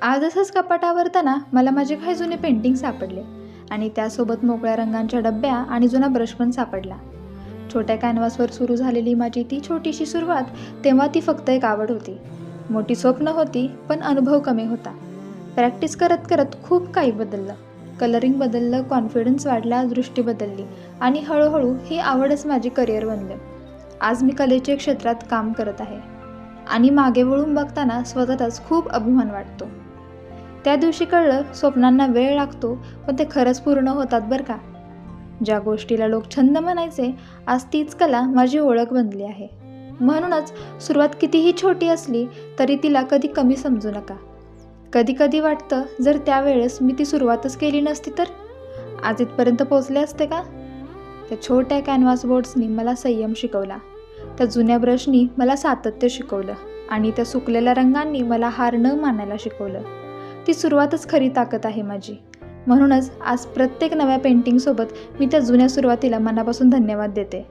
आज असंच कपाट आवरताना मला माझे काही जुने पेंटिंग सापडले आणि त्यासोबत मोकळ्या रंगांच्या डब्या आणि जुना ब्रश पण सापडला. छोट्या कॅनव्हासवर सुरू झालेली माझी ती छोटीशी सुरुवात तेव्हा ती फक्त एक आवड होती. मोठी स्वप्न होती, पण अनुभव कमी होता. प्रॅक्टिस करत करत खूप काही बदललं. कलरिंग बदललं, कॉन्फिडन्स वाढला, दृष्टी बदलली आणि हळूहळू ही आवडच माझी करिअर बनलं. आज मी कलेच्या क्षेत्रात काम करत आहे आणि मागे वळून बघताना स्वतःचाच खूप अभिमान वाटतो. त्या दिवशी कळलं, स्वप्नांना वेळ लागतो, पण ते खरंच पूर्ण होतात बरं का. ज्या गोष्टीला लोक छंद म्हणायचे, आज तीच कला माझी ओळख बनली आहे. म्हणूनच सुरुवात कितीही छोटी असली तरी तिला कधी कमी समजू नका. कधी कधी वाटतं, जर त्यावेळेस मी ती सुरुवातच केली नसती तर आज इथपर्यंत पोचले असते का. त्या छोट्या कॅनव्हास बोर्ड्सनी मला संयम शिकवला, त्या जुन्या ब्रशनी मला सातत्य शिकवलं आणि त्या सुकलेल्या रंगांनी मला हार न मानायला शिकवलं. ती सुरुवातच खरी ताकद आहे माझी. म्हणूनच आज प्रत्येक नव्या पेंटिंगसोबत मी त्या जुन्या सुरुवातीला मनापासून धन्यवाद देते.